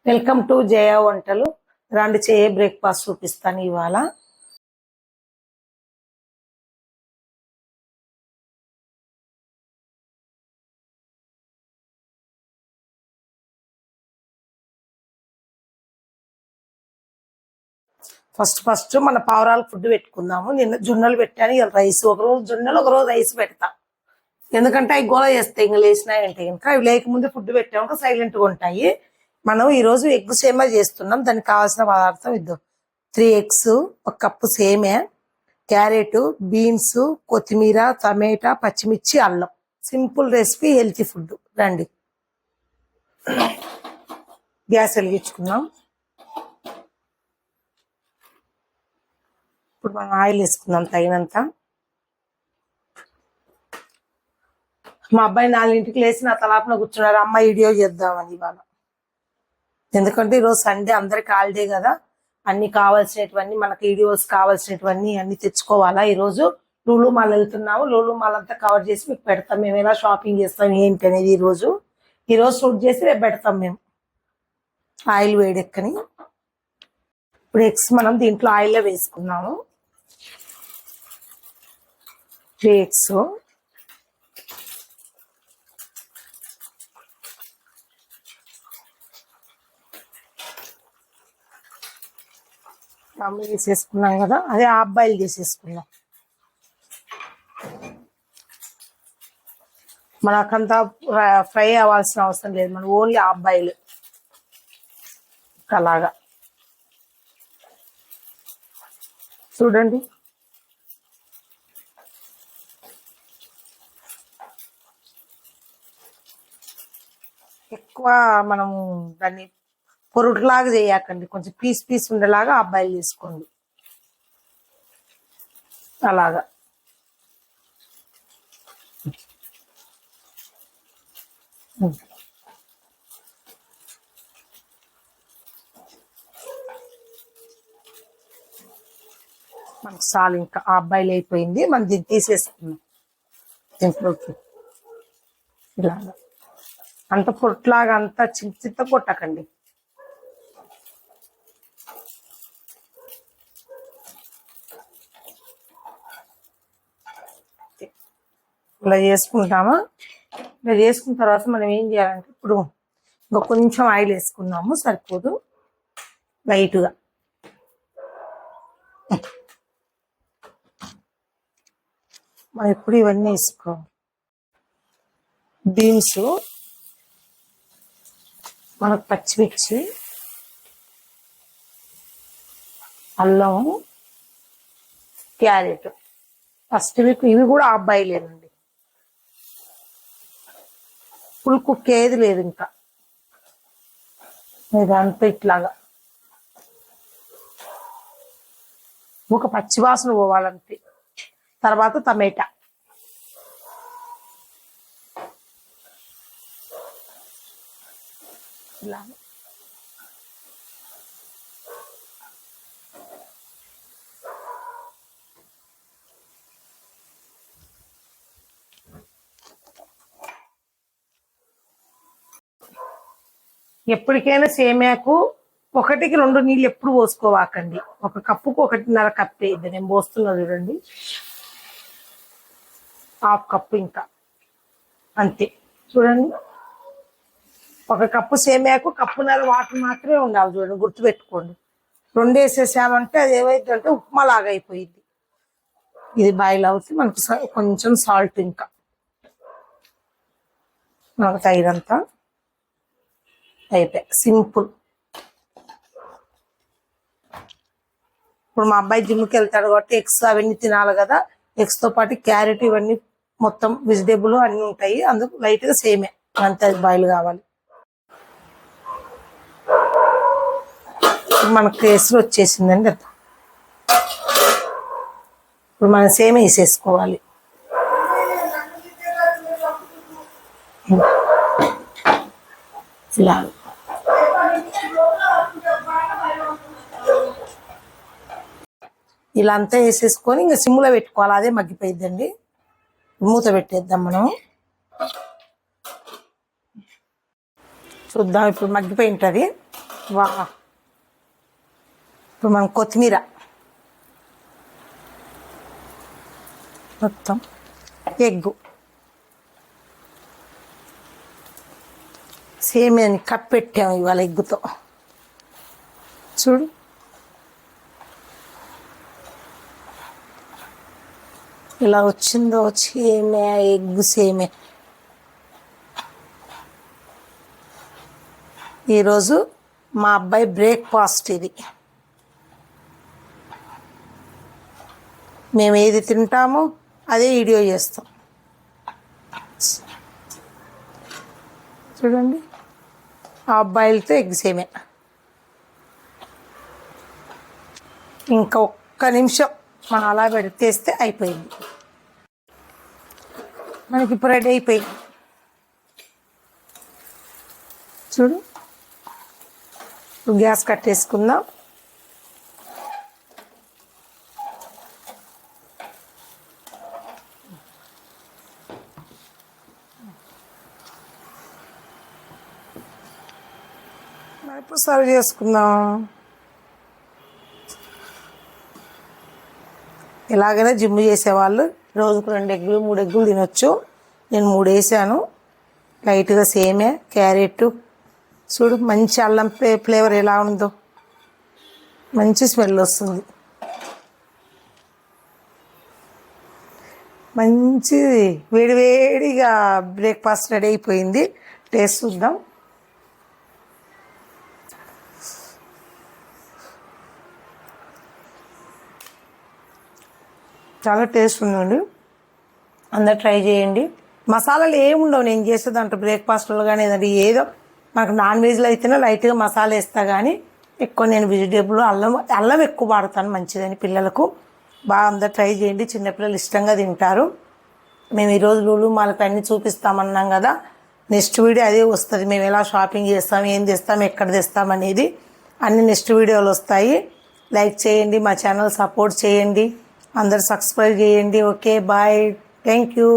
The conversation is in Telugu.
వెల్కమ్ టు జయ వంటలు. రండి చేయ బ్రేక్ఫాస్ట్ చూపిస్తాను ఇవాళ. ఫస్ట్ మన పావురాలు ఫుడ్ పెట్టుకుందాము. నిన్న జొన్నలు పెట్టాను, ఇలా రైస్. ఒకరోజు జొన్నలు ఒకరోజు రైస్ పెడతా, ఎందుకంటే అవి గోల చేస్తాయి. ఇంకా లేచినాయంటే కనుక అవి లేకముందే ఫుడ్ పెట్టాము, సైలెంట్గా ఉంటాయి. మనం ఈరోజు ఎగ్ సేమియా చేస్తున్నాం. దానికి కావాల్సిన పదార్థం ఇద్దాం. 3 eggs, 1 కప్పు సేమియా, క్యారెట్, బీన్స్, కొత్తిమీర, టమాటా, పచ్చిమిర్చి, అల్లం. Simple recipe, healthy food. రండి గ్యాస్ వెలిగించుకుందాం. ఇప్పుడు మనం ఆయిల్ వేసుకుందాం తగినంత. మా అబ్బాయి 4ంటికి లేచి నా తలాపున కూర్చున్నారు, అమ్మ వీడియో చేద్దామని ఇవాళ. ఎందుకంటే ఈరోజు సండే, అందరికి హాలిడే కదా. అన్ని కావాల్సినటువన్నీ, మనకి వీడియోస్ కావాల్సినటువన్నీ అన్ని తెచ్చుకోవాలా. ఈరోజు లూలు మాల్ వెళ్తున్నాము. లూలు మాల్ అంతా కవర్ చేసి మీకు పెడతాం. మేము ఎలా షాపింగ్ చేస్తాం ఏంటి అనేది ఈరోజు షూట్ చేసి రేపు పెడతాం మేము. ఆయిల్ వేడెక్కని ఇప్పుడు ఎగ్స్ మనం దీంట్లో ఆయిల్లో వేసుకున్నాము. 3 eggs, వేసేసుకున్నాం కదా, అదే హాఫ్ బాయిల్ చేసేసుకున్నాం. మనకంతా ఫ్రై అవ్వాల్సిన అవసరం లేదు, మనం ఓన్లీ హాఫ్ బాయిల్. అలాగా చూడండి. ఎక్కువ మనం దాన్ని పొరుట్లాగా చేయకండి, కొంచెం పీస్ ఉండేలాగా హాఫ్ బాయిల్ చేసుకోండి. అలాగా మనకు చాలు, ఇంకా హాఫ్ బాయిల్ అయిపోయింది. మనం దీన్ని తీసేసుకున్నాం దీంట్లోకి. ఇలాగా అంత పొట్లాగా అంతా చిత్త కొట్టకండి. ఇలా చేసుకుంటామా. ఇలా చేసుకున్న తర్వాత మనం ఏం చేయాలంటే, ఇప్పుడు ఇంకా కొంచెం ఆయిల్ వేసుకున్నాము, సరిపోదు, లైట్గా. మనం ఇప్పుడు ఇవన్నీ వేసుకోవాలి. బీన్స్, మనకు పచ్చిమిర్చి, అల్లం, క్యారెట్. ఫస్ట్ ఇవి కూడా హాఫ్ బాయిలేనండి, ఫుల్ కుక్ ఏది లేదు. ఇంకా ఇదంతా ఇట్లాగా ఒక పచ్చి వాసన పోవాలంతే. తర్వాత టమాటా, ఇలా ఎప్పటికైనా సేమియాకు 1కి 2 నీళ్ళు ఎప్పుడు పోసుకోవాకండి. 1 కప్పుకు 1.5 కప్పు ఇది నేను పోస్తున్నా చూడండి. హాఫ్ కప్పు, ఇంకా అంతే. చూడండి, 1 కప్పు సేమియాకు 1.5 కప్పు వాటర్ మాత్రమే ఉండాలి. చూడండి, గుర్తుపెట్టుకోండి. 2 వేసేసామంటే అది ఏమైందంటే ఉప్మా లాగా అయిపోయింది. ఇది బాయిల్ అవుతుంది. మనకు కొంచెం సాల్ట్, ఇంకా మనకు తగినంత. అయిపోయి సింపుల్. ఇప్పుడు మా అబ్బాయి జిమ్కి వెళ్తాడు కాబట్టి ఎగ్స్ అవన్నీ తినాలి కదా. ఎగ్స్తో పాటు క్యారెట్, ఇవన్నీ మొత్తం వెజిటేబుల్ అన్నీ ఉంటాయి. అందుకు లైట్గా సేమే అంతే బాయిల్ కావాలి. మనకు కేసులు వచ్చేసిందండి. ఇప్పుడు మనం సేమే వేసేసుకోవాలి. ఇలా ఇలా అంతా వేసేసుకొని ఇంకా సిమ్లో పెట్టుకోవాలి. అదే మగ్గిపోయిద్దండి. మూత పెట్టేద్దాం మనం. చూద్దాం, ఇప్పుడు మగ్గిపోయి ఉంటుంది. వా ఇప్పుడు మనం కొత్తిమీర మొత్తం ఎగ్గు సేమియాని కప్పెట్టాము ఇవాళ ఎగ్గుతో చూడు. ఇలా వచ్చిందో సేమియా ఎగ్గు సేమియా. ఈరోజు మా అబ్బాయి బ్రేక్ఫాస్ట్ ఇది. మేము ఏది తింటామో అదే వీడియో చేస్తాం. చూడండి ఆ అబ్బాయిలతో ఎగ్ సేమియా. ఇంకా ఒక్క నిమిషం మనం అలా పెడితేస్తే అయిపోయింది. మనకి ఇప్పుడు రెడీ అయిపోయింది చూడు. గ్యాస్ కట్టేసుకుందాం. ఇప్పుడు సర్వ్ చేసుకుందాం. ఇలాగనే జిమ్ చేసేవాళ్ళు రోజుకు 2 ఎగ్గులు 3 ఎగ్గులు తినొచ్చు. నేను 3 వేసాను. లైట్గా సేమియా క్యారెట్ చూడు, మంచి అల్లం ఫ్లేవర్ ఎలా ఉందో, మంచి స్మెల్ వస్తుంది. మంచి వేడివేడిగా బ్రేక్ఫాస్ట్ రెడీ అయిపోయింది. టేస్ట్ చూద్దాం. చాలా టేస్ట్ ఉందండి. అందరు ట్రై చేయండి. మసాలాలు ఏముండవు నేను చేసే దాంట్లో బ్రేక్ఫాస్ట్లో కానీ ఏదంటే ఏదో మనకు నాన్ వెజ్లో అయితేనే లైట్గా మసాలా వేస్తా, కానీ ఎక్కువ నేను వెజిటేబుల్ అల్లం ఎక్కువ వాడతాను, మంచిదని పిల్లలకు. బాగా అందరు ట్రై చేయండి. చిన్నపిల్లలు ఇష్టంగా తింటారు. మేము ఈరోజు లూలు మాల్కి అన్నీ చూపిస్తామన్నాం కదా, నెక్స్ట్ వీడియో అదే వస్తుంది. మేము ఎలా షాపింగ్ చేస్తాం, ఏం తెస్తాం, ఎక్కడ తెస్తాం అనేది అన్ని నెక్స్ట్ వీడియోలు వస్తాయి. లైక్ చేయండి, మా ఛానల్ సపోర్ట్ చేయండి, అందరు సబ్స్క్రైబ్ చేయండి. Okay bye, thank you.